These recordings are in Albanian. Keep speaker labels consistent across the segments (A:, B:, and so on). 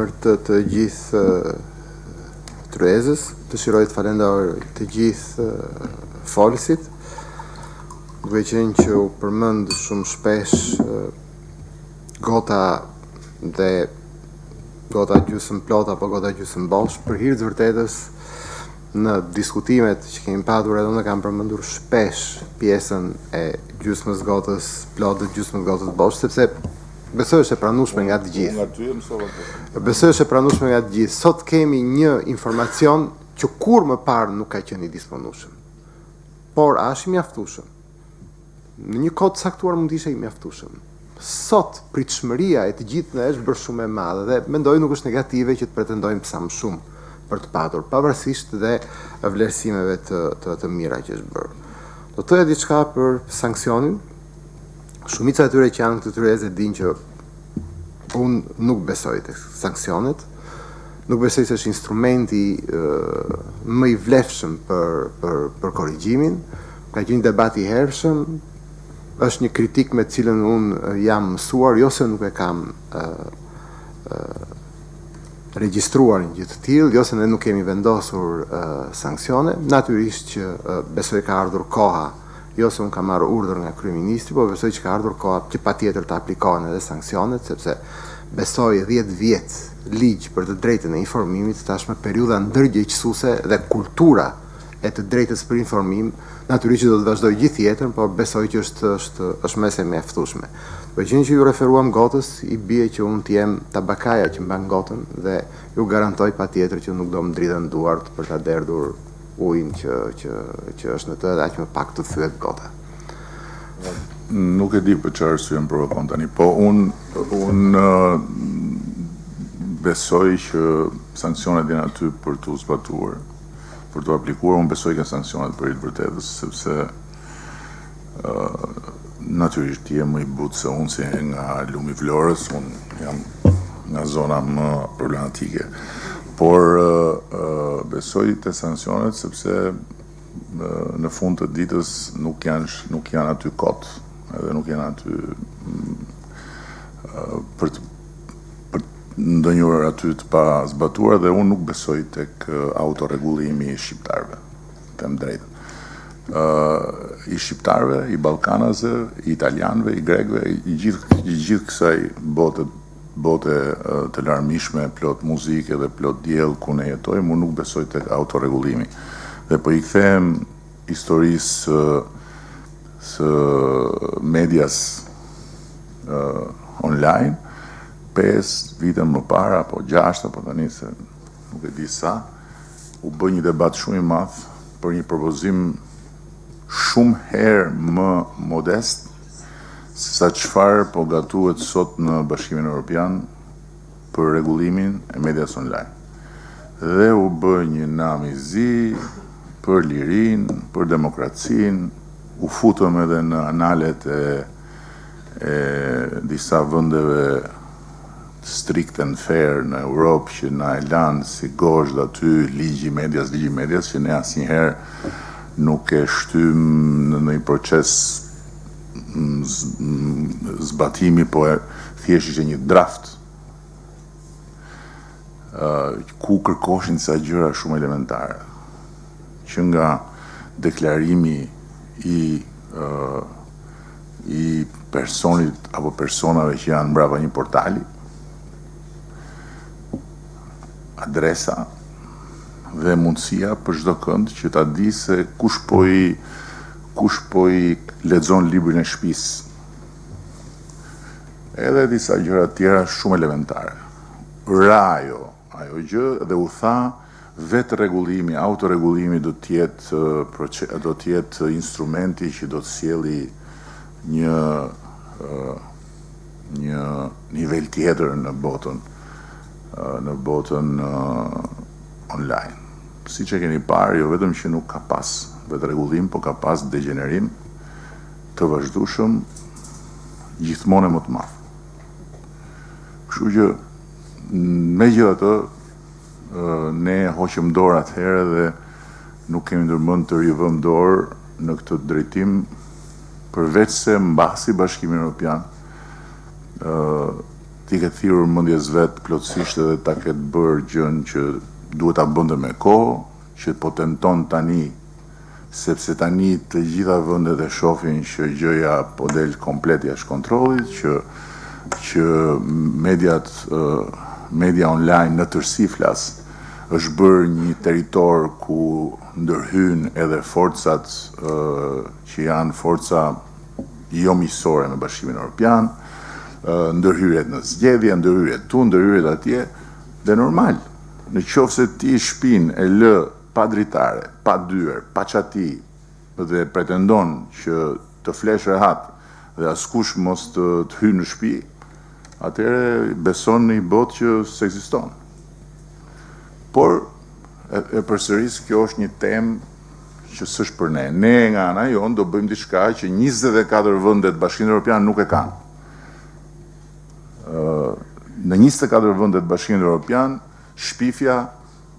A: Për të gjithë tryezës, dëshiroj të falenderoj të gjithë folësit, duke qenë që u përmend shumë shpesh gota dhe gota gjysmë plot apo gota gjysmë bosh. Për hir të vërtetës, në diskutimet që kemi patur edhe unë kam përmendur shpesh pjesën e gjysmës gotës plot dhe gjysmës gotës bosh, sepse besoj është e pranueshme nga të gjithë. Besoj është e pranueshme nga të gjithë. Sot kemi një informacion që kur më parë nuk ka qenë i disponueshëm. Por a është i mjaftueshëm? Në një kohë të caktuar mund të ishte i mjaftueshëm. Sot pritshmëria e të gjithë ne është bërë shumë e madhe dhe mendoj nuk është negative që të pretendojmë sa më shumë për të patur, pavarësisht dhe vlerësimeve të mira që është bërë. Do të thoya diçka për sanksionin. Shumica e tyre që janë këtë tryezë dinë që unë nuk besoj të sanksionet, nuk besoj se është instrumenti më i vlefshëm për korrigjimin. Ka qenë debat i hershëm, është një kritik me cilën unë jam mësuar, jo se nuk e kam regjistruar një gjë të tillë, jo se ne nuk kemi vendosur sanksione. Natyrisht që besoj ka ardhur koha, jo se unë kam marrë urdhër nga kryeministri, po besoj që ka ardhur koha që patjetër të aplikohen edhe sanksionet, sepse besoj 10 vjet ligj për të drejtën e informimit, tashmë periudha ndërgjegjësuese dhe kultura e të drejtës për informim, natyrisht që do të vazhdoj gjithë jetën, por besoj që është mes e mjaftueshme. Për që ju referuam gotës, i bie që unë të jem tabakaja që mban gotën dhe ju garantoj patjetër që nuk do më dridhen duart për ta derdhur ujin që është në të dhe aq më pak të thyet gota.
B: Nuk e di për çfarë arsye më provokon tani, po unë besoj që sanksionet janë aty për të zbatuar, për të aplikuar. Unë besoj ka sanksionet për të vërtetës, sepse natyrisht ti je më i butë se unë si nga lumi Vlorës, unë jam nga zona më problematike. Por besoj të sanksionet sepse në fund të ditës nuk janë aty kot, edhe nuk janë aty për ndonjëherë aty të pa zbatuar, dhe unë nuk besoj tek autorregullimi i shqiptarëve, them drejtën. I shqiptarëve, i ballkanazë, i italianëve, i grekëve, i gjithë kësaj bote të larmishme, plot muzike dhe plot diell ku ne jetojmë, unë nuk besoj tek autorregullimi. Dhe po i kthehem historisë së medias online, 5 vite më para, apo 6, apo tani se nuk e di sa, u bë një debat shumë i madh për një propozim shumë herë më modest se sa çfarë po gatuhet sot në Bashkimin Evropian për rregullimin e medias online. Dhe u bë një nam i zi për lirinë, për demokracinë, u futëm edhe në analet e disa vendeve strict and fair në Europë që na e lanë si gozhd aty ligji i medias, që ne asnjëherë nuk e shtym në një proces zbatimi, po thjesht ishte një draft ku kërkoshin disa gjëra shumë elementare, që nga deklarimi i personit apo personave që janë mbrapa një portali, adresa dhe mundësia për çdo kënd që ta di se kush po i lexon librin e shtëpisë. Edhe disa gjëra tjera shumë elementare. Ra ajo gjë dhe u tha vetë rregullimi, autorregullimi do të jetë instrumenti që do të sjelli një nivel tjetër në botën online. Siç e keni parë, jo vetëm që nuk ka pas vetë rregullim, po ka pas degenerim të vazhdueshëm gjithmonë më të madh. Kështu që megjithatë ne hoqëm dorë atëherë dhe nuk kemi ndërmend të rivëm dorë në këtë drejtim, përveç se mbasi Bashkimi Evropian ti ke thirrur mendjes vet plotësisht edhe ta ketë bërë gjën që duhet ta bënte me kohë, që po tenton tani, sepse tani të gjitha vendet e shohin që gjëja po del komplet jashtë kontrollit, që media online në tërësi flas, është bërë një territor ku ndërhyn edhe forcat që janë forca jo miqësore me Bashkimin Evropian, ndërhyrjet në zgjedhje, ndërhyrjet tu, ndërhyrjet atje, dhe normal, në qoftë se ti shtëpinë e lë pa dritare, pa dyer, pa çati dhe pretendon që të flesh rehat dhe askush mos të hyjë në shtëpi, atëherë beson në një botë që s'ekziston. Por e përsëris, kjo është një temë që s'është për ne. Ne nga ana jonë do bëjmë diçka që 24 vendet Bashkimin Evropian nuk e kanë. Në 24 vendet Bashkimin Evropian, shpifja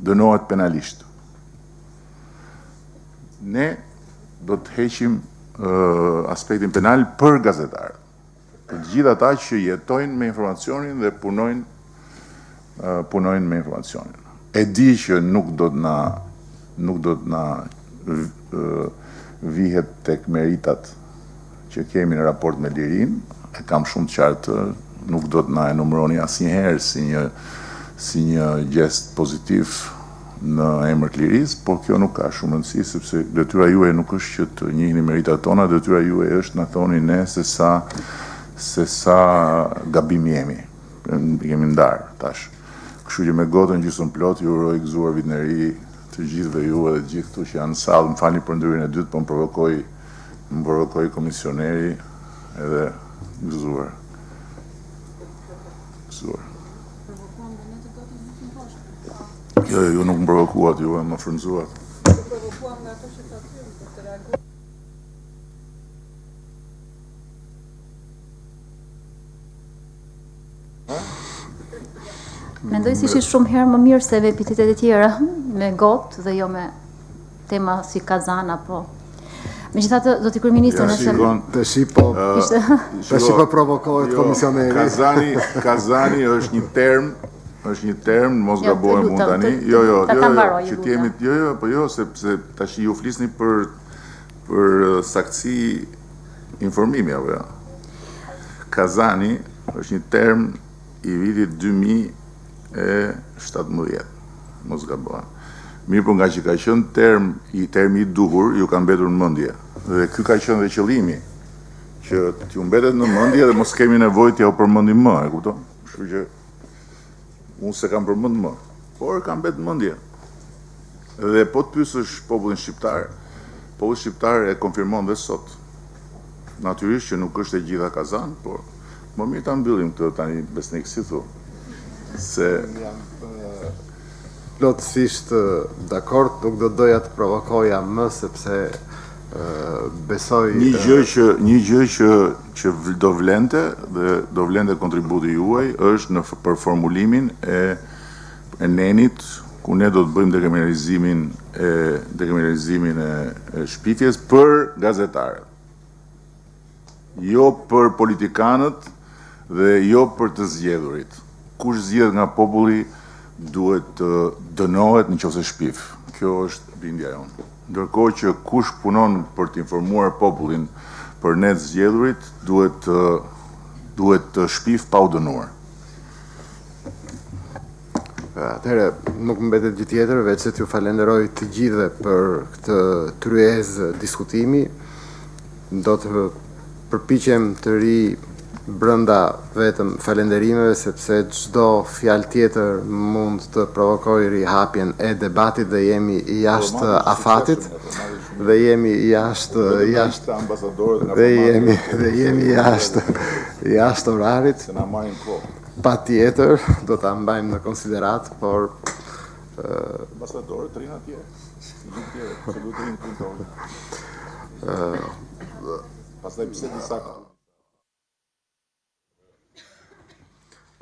B: dënohet penalisht. Ne do të heqim aspektin penal për gazetarët. Për të gjithë ata që jetojnë me informacionin dhe punojnë me informacionin. E di që nuk do të na vihet tek meritat që kemi në raport me Lirin, e kam shumë të qartë, nuk do të na enumëroni asnjëherë si një gest pozitiv në emër të Lirisë, por kjo nuk ka shumë rëndësi, sepse detyra juaj nuk është që të njihni meritat tona, detyra juaj është na thoni ne se sa gabim jemi. Kemi ndarë tash. Kështu që me gotën gjysmë plot ju uroj gëzuar vit në ri të gjithëve ju edhe të gjithë këtu që janë në sallë. Më falni për ndërhyrjen e dytë, po më provokoi komisioneri edhe gëzuar. Jo, ju nuk më provokuat, ju më frymëzuat.
C: Provokuam nga ato që ta thyen, për të reaguar.
D: Mendoj si ishit shumë herë më mirë se me epitetet e tjera, me gotë dhe jo me tema si Kazan apo. Megjithatë do t'i kryeministër nëse
A: Tashi po provokohet komisioneri.
B: Kazani është një term, mos gabohem unë tani. Që t'jemi, sepse tash ju flisni për saktësi informimi apo jo. Kazani është një term i vitit 2017, mos gabohem. Mirë, por nga që ka qenë termi i duhur, ju ka mbetur në mendje. Dhe ky ka qenë dhe qëllimi, që t'ju mbetet në mendje dhe mos kemi nevojë t'ja u përmendim më, e kupton? Kështu që unë se kam përmend më, por kam mbetë në mendje. Dhe po të pyesësh popullin shqiptar, populli shqiptar e konfirmon dhe sot. Natyrisht që nuk është e gjitha Kazan, por më mirë ta mbyllim këtë tani Besnik si thu. Se
A: plotësisht dakord, nuk do doja të provokoja më sepse besoj
B: një gjë që do vlente dhe do vlente kontributi juaj është në përformulimin e nenit ku ne do të bëjmë dekriminalizimin e shpifjes për gazetarët. Jo për politikanët dhe jo për të zgjedhurit. Kush zgjedh nga populli duhet të dënohet nëse shpif. Kjo është bindja jonë. Ndërkohë që kush punon për të informuar popullin për ne të zgjedhurit duhet të shpif pa u dënuar.
A: Atëherë, nuk më mbetet gjë tjetër, veç se t'ju falenderoj të gjithëve për këtë tryezë diskutimi. Do të përpiqem të ri brenda vetëm falenderimeve, sepse çdo fjalë tjetër mund të provokojë rihapjen e debatit dhe jemi jashtë afatit dhe jemi jashtë orarit. Pa tjetër, do ta mbajmë në konsiderat, por
B: ambasadorët rinë atje. Pastaj pse disa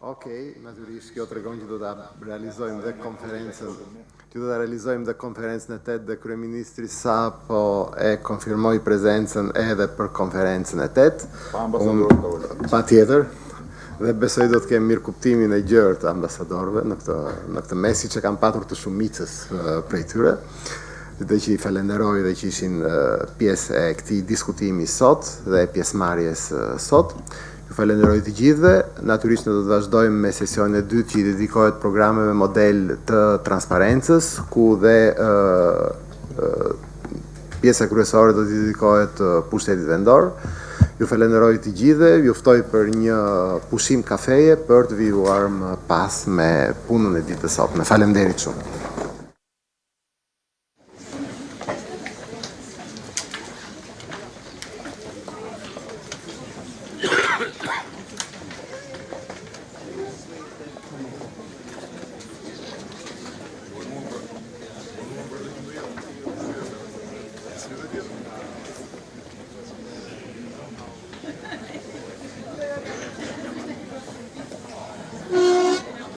A: Okej, natyrisht kjo tregon që do ta realizojmë dhe konferencën. Që do ta realizojmë dhe konferencën e 8 dhe kryeministri sapo e konfirmoi prezencën edhe për konferencën e 8.
B: Pa ambasadorët.
A: Patjetër. Dhe besoj do të kemi mirë kuptimin e gjerë të ambasadorëve në këtë mesi që kam patur të shumicës prej tyre. Dhe që i falenderoj dhe që ishin pjesë e këtij diskutimi sot dhe pjesëmarrjes sot. Ju falenderoj të gjithëve. Natyrisht ne do të vazhdojmë me sesionin e dytë që i dedikohet programeve model të transparencës, ku dhe pjesa kryesore do t'i dedikohet pushtetit vendor. Ju falenderoj të gjithëve, ju ftoj për një pushim kafeje për të vijuar më pas me punën e ditës sot. Faleminderit shumë.